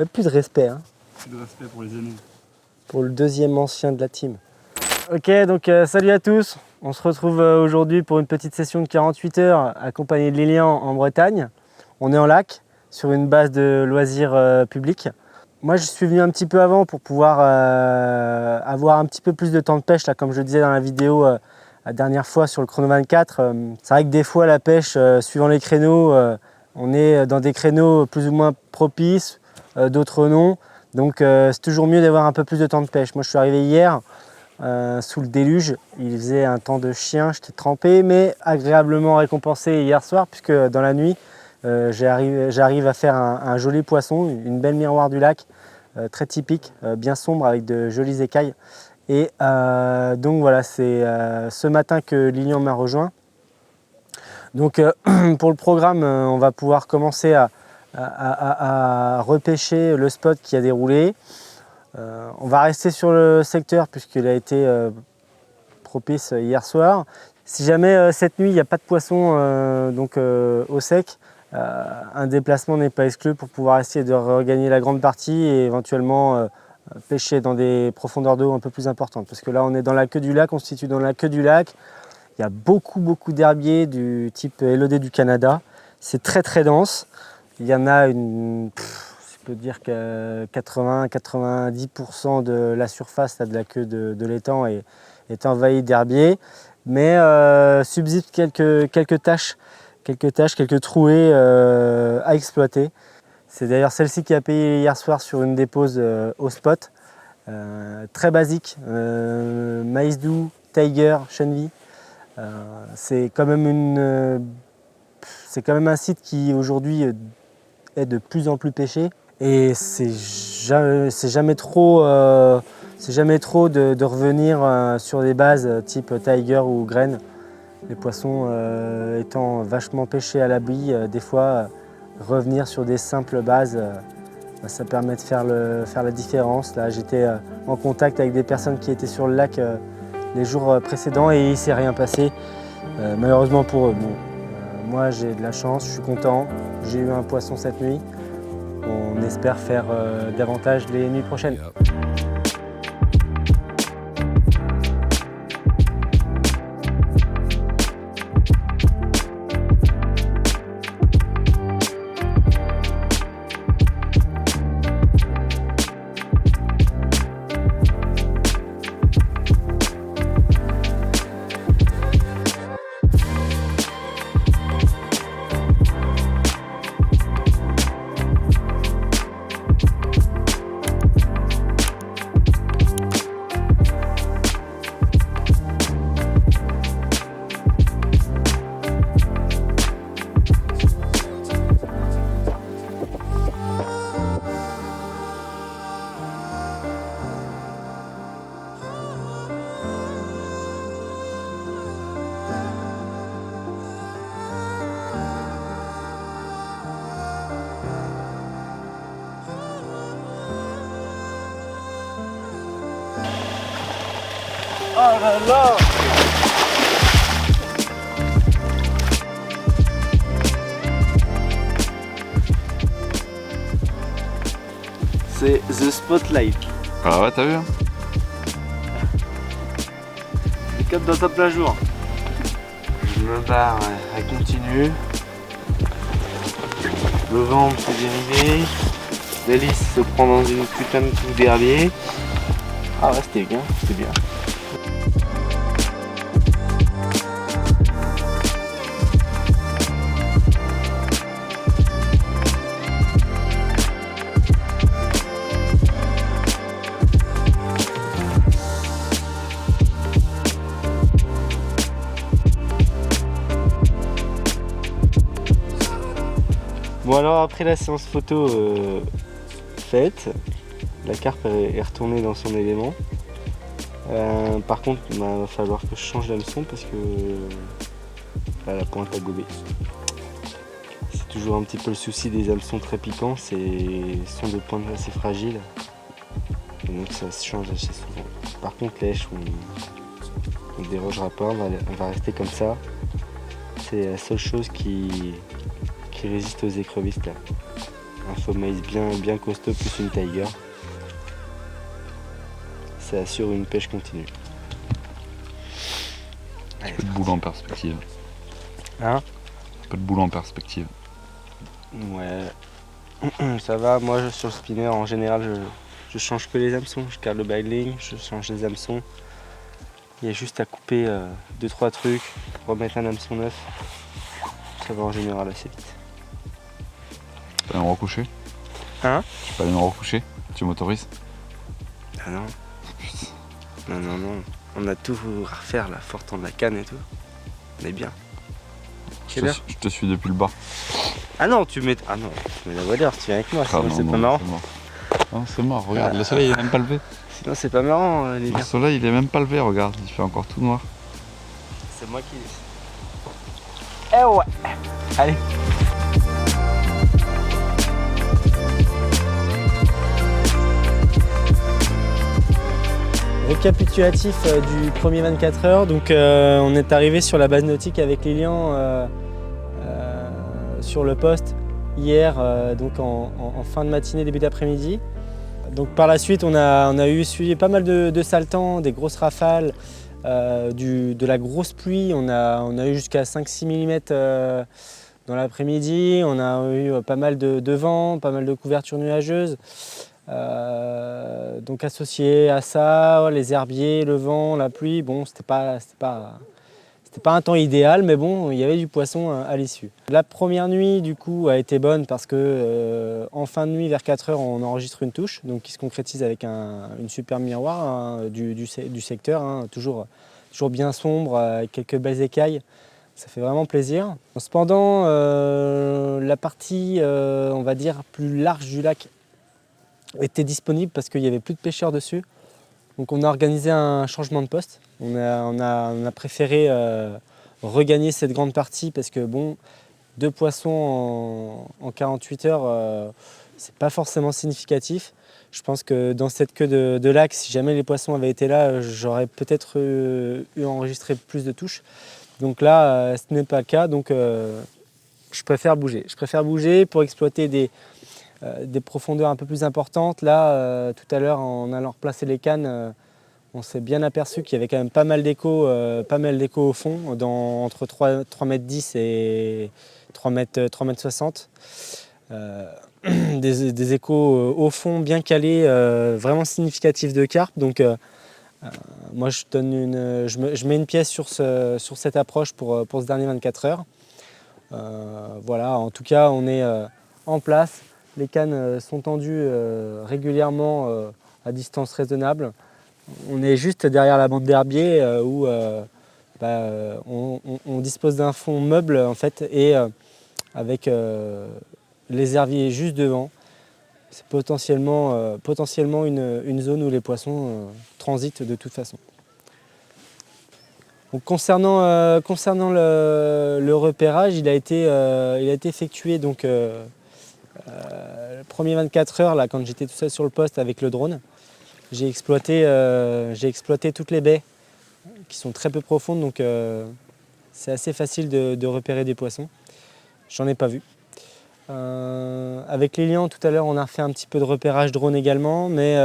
Plus de respect, hein. Plus de respect pour les aînés. Pour le deuxième ancien de la team. Ok, donc salut à tous. On se retrouve aujourd'hui pour une petite session de 48 heures accompagnée de Lilian en Bretagne. On est en lac, sur une base de loisirs publics. Moi, je suis venu un petit peu avant pour pouvoir avoir un petit peu plus de temps de pêche, là, comme je disais dans la vidéo la dernière fois sur le chrono 24. C'est vrai que des fois, la pêche, suivant les créneaux, on est dans des créneaux plus ou moins propices, d'autres non. Donc, c'est toujours mieux d'avoir un peu plus de temps de pêche. Moi, je suis arrivé hier sous le déluge. Il faisait un temps de chien, j'étais trempé, mais agréablement récompensé hier soir, puisque dans la nuit, j'arrive à faire un joli poisson, une belle miroir du lac, très typique, bien sombre avec de jolies écailles. Et donc voilà, c'est ce matin que Lilian m'a rejoint. Donc pour le programme, on va pouvoir commencer à repêcher le spot qui a déroulé. On va rester sur le secteur puisqu'il a été propice hier soir. Si jamais cette nuit il n'y a pas de poisson au sec, un déplacement n'est pas exclu pour pouvoir essayer de regagner la grande partie et éventuellement pêcher dans des profondeurs d'eau un peu plus importantes. Parce que là on est dans la queue du lac, on se situe dans la queue du lac. Il y a beaucoup d'herbiers du type élodé du Canada. C'est très dense. Il y en a je peux dire que 80-90% de la surface de la queue de l'étang est envahie d'herbiers. Mais subsistent quelques taches, quelques trouées à exploiter. C'est d'ailleurs celle-ci qui a payé hier soir sur une dépose au spot. Très basique, maïs doux, tiger, chenille. C'est quand même un site qui aujourd'hui est de plus en plus pêché. Et c'est jamais trop de revenir sur des bases type tiger ou graine. Les poissons étant vachement pêchés à l'abri, des fois revenir sur des simples bases, ça permet de faire la différence. Là, j'étais en contact avec des personnes qui étaient sur le lac les jours précédents et il ne s'est rien passé, malheureusement pour eux. Bon, moi j'ai de la chance, je suis content, j'ai eu un poisson cette nuit. On espère faire davantage les nuits prochaines. Oh là là! C'est The Spotlight. Ah ouais, t'as vu hein? Le cap dans ta plein jour. Je me barre à continu. Le vent s'est dérivé. L'hélice se prend dans une putain de couche d'herbier. Ah ouais, c'était bien, c'était bien. Bon alors après la séance photo faite, la carpe est retournée dans son élément. Par contre il va falloir que je change l'hameçon parce que la pointe a gobé. C'est toujours un petit peu le souci des hameçons très piquants, sont des pointes assez fragiles. Et donc ça se change assez souvent. Par contre l'èche on ne dérogera pas, on va rester comme ça. C'est la seule chose qui résiste aux écrevisses là. un faux maïs bien costaud plus une tiger. Ça assure une pêche continue. Un peu de boule en perspective. Hein? Un peu de boule en perspective. Ouais, ça va. Moi, sur le spinner, en général, je change que les hameçons. Je garde le bailing, je change les hameçons. Il y a juste à couper 2-3 trucs, remettre un hameçon neuf. Ça va en général assez vite. Tu peux aller me recoucher? Hein? Tu peux aller me recoucher? Tu m'autorises? Ah non. Non. On a tout à refaire là, faut retendre la canne et tout. On est bien. Quelle heure? Je te suis depuis le bas. Ah non, tu mets la voilure, tu viens avec moi, sinon c'est pas marrant. Non, c'est mort, regarde, le soleil il est même pas levé. Sinon c'est pas marrant, les Le gars. soleil il est même pas levé, regarde, il fait encore tout noir. C'est moi qui... Eh ouais. Allez. Récapitulatif du premier 24 heures. Donc on est arrivé sur la base nautique avec Lilian sur le poste hier, donc en fin de matinée, début d'après-midi. Donc par la suite, on a suivi pas mal de sales temps, des grosses rafales, de la grosse pluie. On a eu jusqu'à 5-6 mm dans l'après-midi. On a eu pas mal de vent, pas mal de couvertures nuageuses. Donc associé à ça, les herbiers, le vent, la pluie, bon, c'était pas un temps idéal, mais bon, il y avait du poisson à l'issue. La première nuit, du coup, a été bonne parce que en fin de nuit, vers 4 heures, on enregistre une touche, donc qui se concrétise avec une super miroir du secteur, toujours bien sombre, avec quelques belles écailles. Ça fait vraiment plaisir. Cependant, la partie, on va dire, plus large du lac était disponible parce qu'il n'y avait plus de pêcheurs dessus. Donc on a organisé un changement de poste. On a préféré regagner cette grande partie parce que bon, 2 poissons en 48 heures, c'est pas forcément significatif. Je pense que dans cette queue de lac, si jamais les poissons avaient été là, j'aurais peut-être eu enregistré plus de touches. Donc là, ce n'est pas le cas, donc je préfère bouger. Je préfère bouger pour exploiter des profondeurs un peu plus importantes. Là, tout à l'heure, en allant replacer les cannes, on s'est bien aperçu qu'il y avait quand même pas mal d'échos au fond, entre 3,10 m et 3,60 m. Des échos au fond bien calés, vraiment significatifs de carpe. Donc moi je mets une pièce sur cette approche pour ce dernier 24 heures. Voilà, en tout cas on est en place. Les cannes sont tendues régulièrement à distance raisonnable. On est juste derrière la bande d'herbier où on dispose d'un fond meuble en fait et avec les herbiers juste devant. C'est potentiellement une zone où les poissons transitent de toute façon. Donc, concernant le repérage, il a été effectué donc, le premier 24 heures là, quand j'étais tout seul sur le poste avec le drone. J'ai exploité toutes les baies qui sont très peu profondes, donc c'est assez facile de repérer des poissons. J'en ai pas vu. Avec Lilian, tout à l'heure, on a refait un petit peu de repérage drone également, mais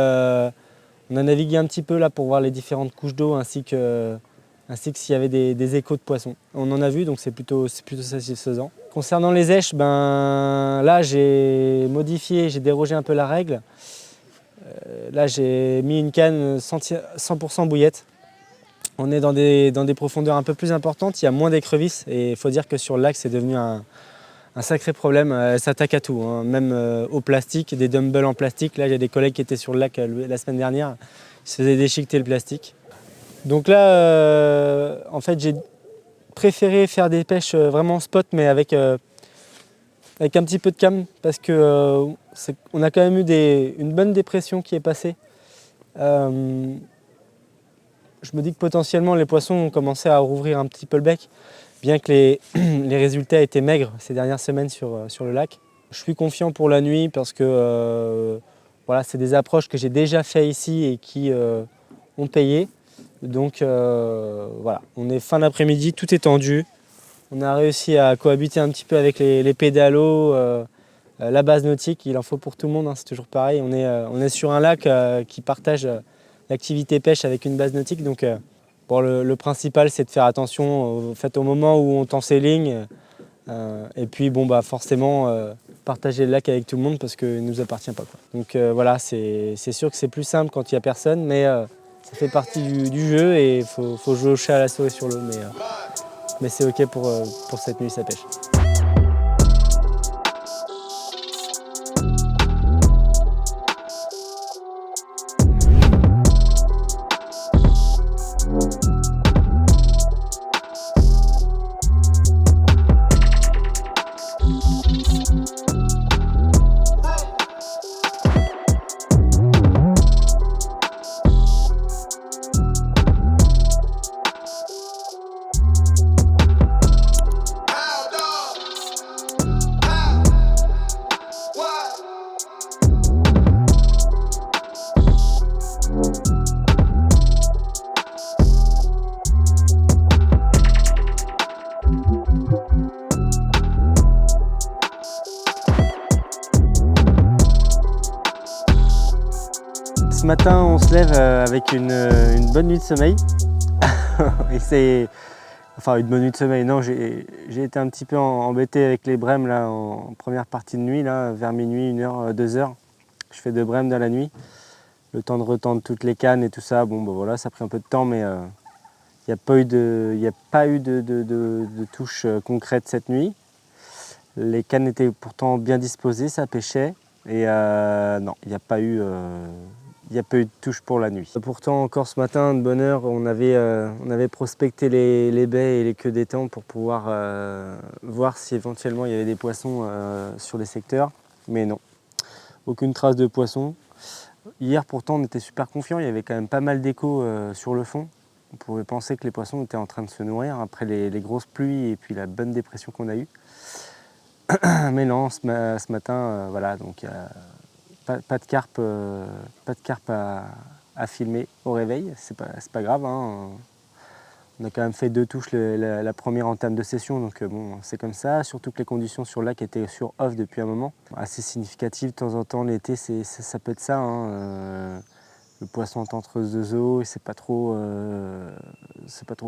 on a navigué un petit peu là pour voir les différentes couches d'eau ainsi que s'il y avait des échos de poissons. On en a vu, donc c'est plutôt satisfaisant. Concernant les èches, là j'ai modifié, j'ai dérogé un peu la règle. Là j'ai mis une canne 100% bouillette. On est dans des profondeurs un peu plus importantes, il y a moins d'écrevisses et il faut dire que sur le lac c'est devenu un sacré problème. Elle s'attaque à tout, même au plastique, des dumbbells en plastique. Là il y a des collègues qui étaient sur le lac la semaine dernière, ils se faisaient déchiqueter le plastique. Donc là en fait j'ai préféré faire des pêches vraiment spot mais avec un petit peu de cam parce que on a quand même eu une bonne dépression qui est passée. Je me dis que potentiellement les poissons ont commencé à rouvrir un petit peu le bec, bien que les résultats étaient maigres ces dernières semaines sur le lac. Je suis confiant pour la nuit parce que voilà, c'est des approches que j'ai déjà fait ici et qui ont payé. Donc voilà, on est fin d'après-midi, tout est tendu. On a réussi à cohabiter un petit peu avec les pédalos La base nautique, il en faut pour tout le monde, hein, c'est toujours pareil. On est sur un lac qui partage l'activité pêche avec une base nautique. Donc bon, le principal, c'est de faire attention au moment où on tend ses lignes. Et puis bon, bah, forcément, partager le lac avec tout le monde parce qu'il ne nous appartient pas, quoi. Donc voilà, c'est sûr que c'est plus simple quand il n'y a personne, mais ça fait partie du jeu et il faut jouer au chat à la souris sur l'eau. Mais c'est ok pour cette nuit, ça pêche. Ce matin, on se lève avec une bonne nuit de sommeil. Et enfin, une bonne nuit de sommeil, non, j'ai été un petit peu embêté avec les brèmes là, en première partie de nuit, là, vers minuit, 1h, 2h. Je fais 2 brèmes dans la nuit. Le temps de retendre toutes les cannes et tout ça, bon, bah, voilà, ça a pris un peu de temps, mais il n'y a pas eu de touche concrète cette nuit. Les cannes étaient pourtant bien disposées, ça pêchait. Et non, il n'y a pas eu de touche pour la nuit. Pourtant, encore ce matin, de bonne heure, on avait prospecté les baies et les queues d'étang pour pouvoir voir si éventuellement il y avait des poissons sur les secteurs. Mais non, aucune trace de poissons. Hier, pourtant, on était super confiants. Il y avait quand même pas mal d'échos sur le fond. On pouvait penser que les poissons étaient en train de se nourrir après les grosses pluies et puis la bonne dépression qu'on a eue. Mais non, ce matin, voilà, donc pas de carpe à filmer au réveil, c'est pas grave, hein. On a quand même fait 2 touches la première entame de session, donc bon, c'est comme ça, surtout que les conditions sur le lac étaient sur off depuis un moment. Assez significatif, de temps en temps, l'été, ça peut être ça, hein. Le poisson est entre deux eaux et c'est pas trop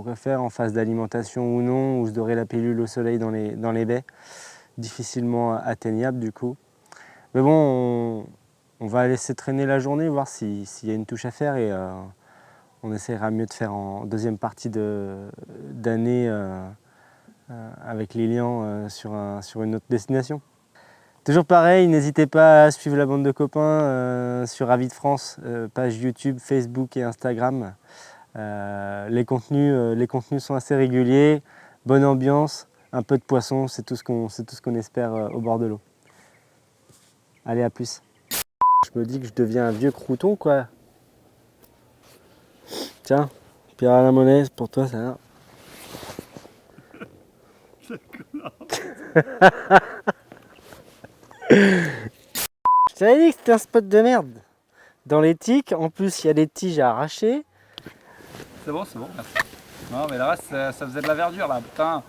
quoi faire en phase d'alimentation ou non, ou se dorer la pilule au soleil dans les baies. Difficilement atteignable du coup. Mais bon, on va laisser traîner la journée, voir s'il y a une touche à faire et on essaiera mieux de faire en deuxième partie d'année avec Lilian sur une autre destination. Toujours pareil, n'hésitez pas à suivre la bande de copains sur Avis de France, page YouTube, Facebook et Instagram. Les contenus sont assez réguliers, bonne ambiance. Un peu de poisson, c'est tout ce qu'on espère au bord de l'eau. Allez, à plus. Je me dis que je deviens un vieux crouton, quoi. Tiens, pierre à la monnaie, c'est pour toi, ça. Je t'avais dit que c'était un spot de merde. Dans les tiques, en plus, il y a des tiges à arracher. C'est bon, merci. Non, mais le reste, ça faisait de la verdure, là, putain.